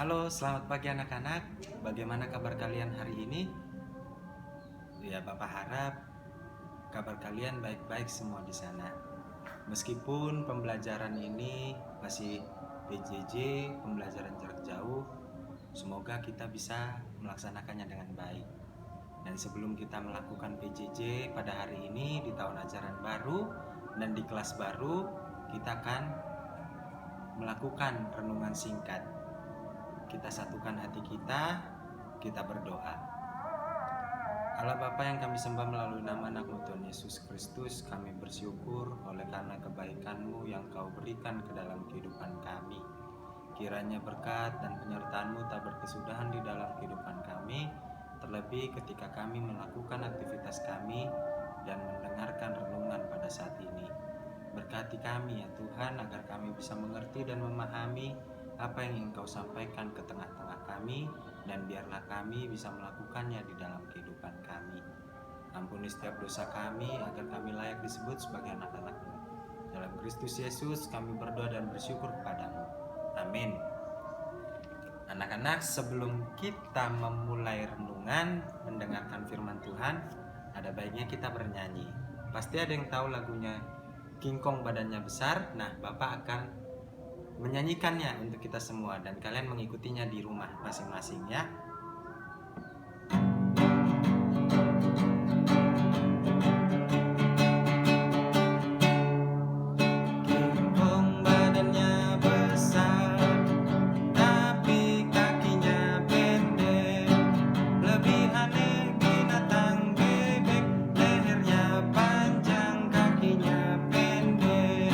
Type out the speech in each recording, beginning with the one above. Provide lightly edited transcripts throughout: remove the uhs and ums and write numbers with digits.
Halo, selamat pagi anak-anak. Bagaimana kabar kalian hari ini? Ya, Bapak harap kabar kalian baik-baik semua di sana. Meskipun pembelajaran ini masih PJJ, pembelajaran jarak jauh, semoga kita bisa melaksanakannya dengan baik. Dan sebelum kita melakukan PJJ pada hari ini di tahun ajaran baru dan di kelas baru, kita akan melakukan renungan singkat. Kita satukan hati kita berdoa. Allah Bapa yang kami sembah melalui nama anak-Mu Tuhan Yesus Kristus, kami bersyukur oleh karena kebaikan-Mu yang Kau berikan ke dalam kehidupan kami. Kiranya berkat dan penyertaan-Mu tak berkesudahan di dalam kehidupan kami, terlebih ketika kami melakukan aktivitas kami dan mendengarkan renungan pada saat ini. Berkati kami ya Tuhan, agar kami bisa mengerti dan memahami apa yang ingin Kau sampaikan ke tengah-tengah kami, dan biarlah kami bisa melakukannya di dalam kehidupan kami. Ampuni setiap dosa kami, agar kami layak disebut sebagai anak-anak-Mu. Dalam Kristus Yesus kami berdoa dan bersyukur kepadamu. Amin. Anak-anak, sebelum kita memulai renungan, mendengarkan firman Tuhan, ada baiknya kita bernyanyi. Pasti ada yang tahu lagunya King Kong Badannya Besar. Nah, Bapak akan menyanyikannya untuk kita semua, dan kalian mengikutinya di rumah masing-masing ya. King Kong badannya besar, tapi kakinya pendek. Lebih aneh binatang bebek, lehernya panjang, kakinya pendek.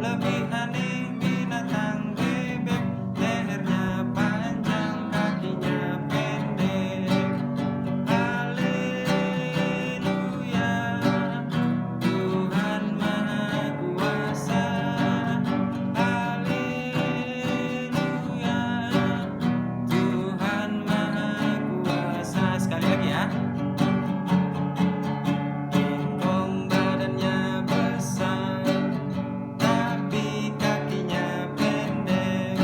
Lebih aneh binatang bebek, lehernya panjang, kakinya pendek. Haleluya, Tuhan Maha Kuasa. Haleluya, Tuhan Maha Kuasa. Sekali lagi ya. King Kong badannya besar, tapi kakinya pendek.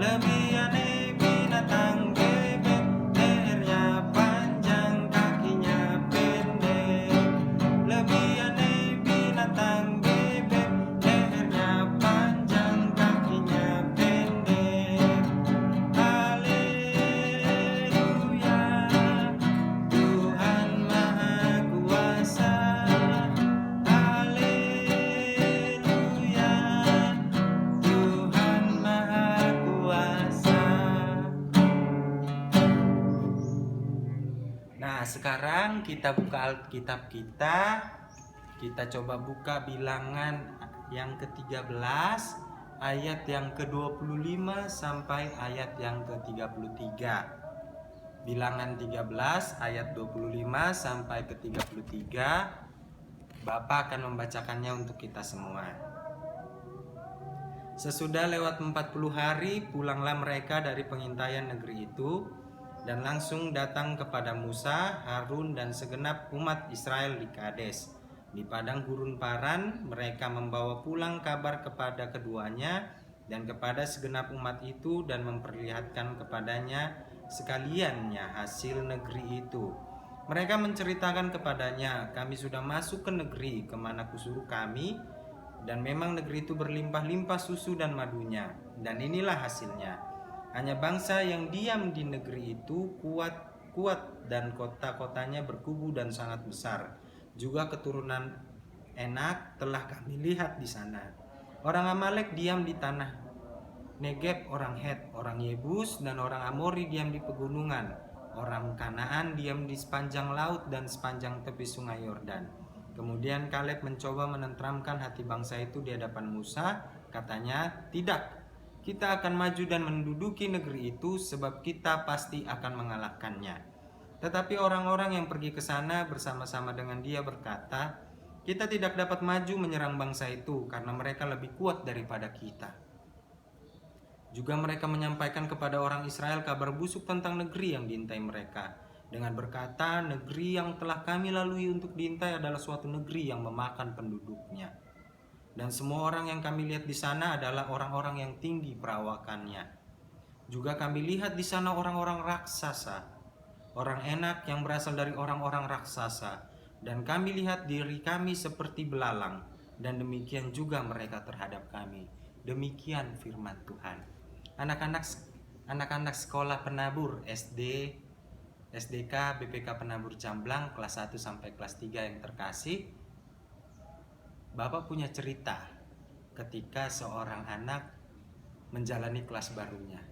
Lebih aneh binatang bebek, lehernya panjang, kakinya pendek. Lebih aneh binatang bebek, lehernya panjang, kakinya pendek. Haleluya, Tuhan Maha Kuasa. Haleluya, Tuhan Maha Kuasa. Nah, sekarang kita buka Alkitab kita. Kita coba buka Bilangan yang ke-13 ayat yang ke-25 sampai ayat yang ke-33. Bilangan 13 ayat 25 sampai ke-33. Bapak akan membacakannya untuk kita semua. Sesudah lewat 40 hari, pulanglah mereka dari pengintaian negeri itu, dan langsung datang kepada Musa, Harun, dan segenap umat Israel di Kades. Di padang gurun Paran, mereka membawa pulang kabar kepada keduanya dan kepada segenap umat itu, dan memperlihatkan kepadanya sekaliannya hasil negeri itu. Mereka menceritakan kepadanya, kami sudah masuk ke negeri kemana kusuruh kami, dan memang negeri itu berlimpah-limpah susu dan madunya. Dan inilah hasilnya. Hanya bangsa yang diam di negeri itu kuat dan kota-kotanya berkubu dan sangat besar. Juga keturunan Enak telah kami lihat di sana. Orang Amalek diam di tanah Negeb, orang Het, orang Yebus, dan orang Amori diam di pegunungan. Orang Kanaan diam di sepanjang laut dan sepanjang tepi sungai Yordan. Kemudian Kaleb mencoba menenteramkan hati bangsa itu di hadapan Musa. Katanya, tidak, kita akan maju dan menduduki negeri itu, sebab kita pasti akan mengalahkannya. Tetapi orang-orang yang pergi ke sana bersama-sama dengan dia berkata, kita tidak dapat maju menyerang bangsa itu, karena mereka lebih kuat daripada kita. Juga mereka menyampaikan kepada orang Israel kabar busuk tentang negeri yang diintai mereka, dengan berkata, negeri yang telah kami lalui untuk diintai adalah suatu negeri yang memakan penduduknya. Dan semua orang yang kami lihat di sana adalah orang-orang yang tinggi perawakannya. Juga kami lihat di sana orang-orang raksasa, orang enak yang berasal dari orang-orang raksasa, dan kami lihat diri kami seperti belalang, dan demikian juga mereka terhadap kami. Demikian firman Tuhan. Anak-anak sekolah penabur SD, SDK, BPK Penabur Jamblang kelas 1 sampai kelas 3 yang terkasih, Bapak punya cerita ketika seorang anak menjalani kelas barunya.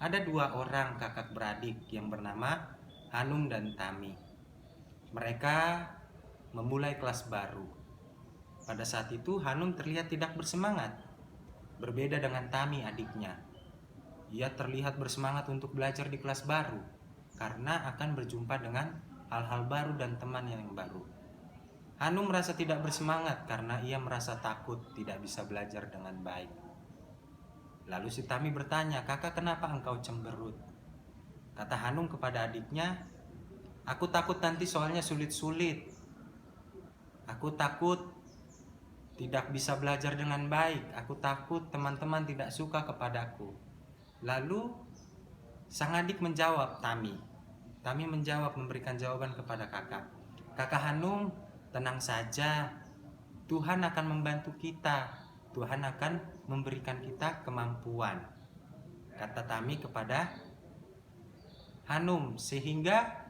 Ada 2 orang kakak beradik yang bernama Hanum dan Tami. Mereka memulai kelas baru. Pada saat itu Hanum terlihat tidak bersemangat, berbeda dengan Tami adiknya. Ia terlihat bersemangat untuk belajar di kelas baru karena akan berjumpa dengan hal-hal baru dan teman yang baru. Hanum merasa tidak bersemangat karena ia merasa takut tidak bisa belajar dengan baik. Lalu si Tami bertanya, "Kakak, kenapa engkau cemberut?" Kata Hanum kepada adiknya, "Aku takut nanti soalnya sulit-sulit. Aku takut tidak bisa belajar dengan baik. Aku takut teman-teman tidak suka kepadaku." Lalu sang adik menjawab, Tami menjawab, memberikan jawaban kepada kakak. "Kakak Hanum, tenang saja. Tuhan akan membantu kita. Tuhan akan memberikan kita kemampuan," kata Tami kepada Hanum. Sehingga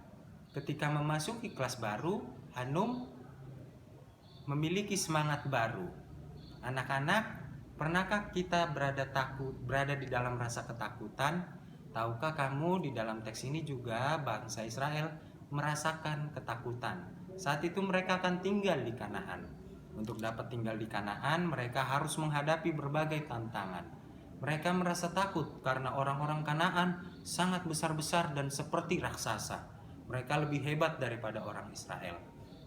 ketika memasuki kelas baru, Hanum memiliki semangat baru. Anak-anak, pernahkah kita berada di dalam rasa ketakutan? Tahukah kamu di dalam teks ini juga bangsa Israel merasakan ketakutan. Saat itu mereka akan tinggal di Kanaan. Untuk dapat tinggal di Kanaan, mereka harus menghadapi berbagai tantangan. Mereka merasa takut karena orang-orang Kanaan sangat besar-besar dan seperti raksasa. Mereka lebih hebat daripada orang Israel.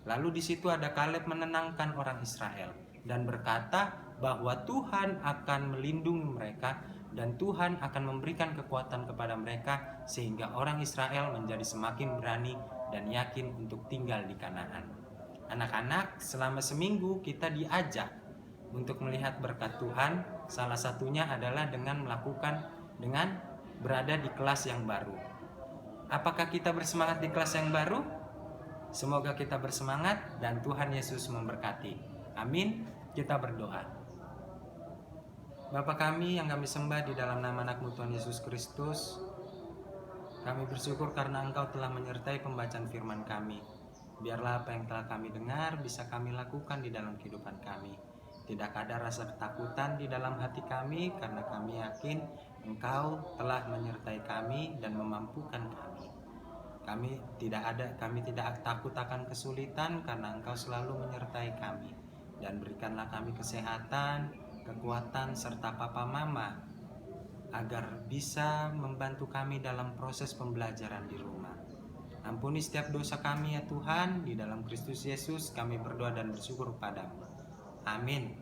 Lalu di situ ada Kaleb menenangkan orang Israel dan berkata bahwa Tuhan akan melindungi mereka dan Tuhan akan memberikan kekuatan kepada mereka sehingga orang Israel menjadi semakin berani dan yakin untuk tinggal di Kanaan. Anak-anak, selama seminggu kita diajak untuk melihat berkat Tuhan. Salah satunya adalah dengan berada di kelas yang baru. Apakah kita bersemangat di kelas yang baru? Semoga kita bersemangat dan Tuhan Yesus memberkati. Amin. Kita berdoa. Bapa kami yang kami sembah di dalam nama anak-Mu Tuhan Yesus Kristus, kami bersyukur karena Engkau telah menyertai pembacaan firman kami. Biarlah apa yang telah kami dengar bisa kami lakukan di dalam kehidupan kami. Tidak ada rasa ketakutan di dalam hati kami karena kami yakin Engkau telah menyertai kami dan memampukan kami. Kami tidak takut akan kesulitan karena Engkau selalu menyertai kami. Dan berikanlah kami kesehatan, kekuatan, serta papa mama agar bisa membantu kami dalam proses pembelajaran di rumah. Ampuni setiap dosa kami ya Tuhan, di dalam Kristus Yesus kami berdoa dan bersyukur padamu. Amin.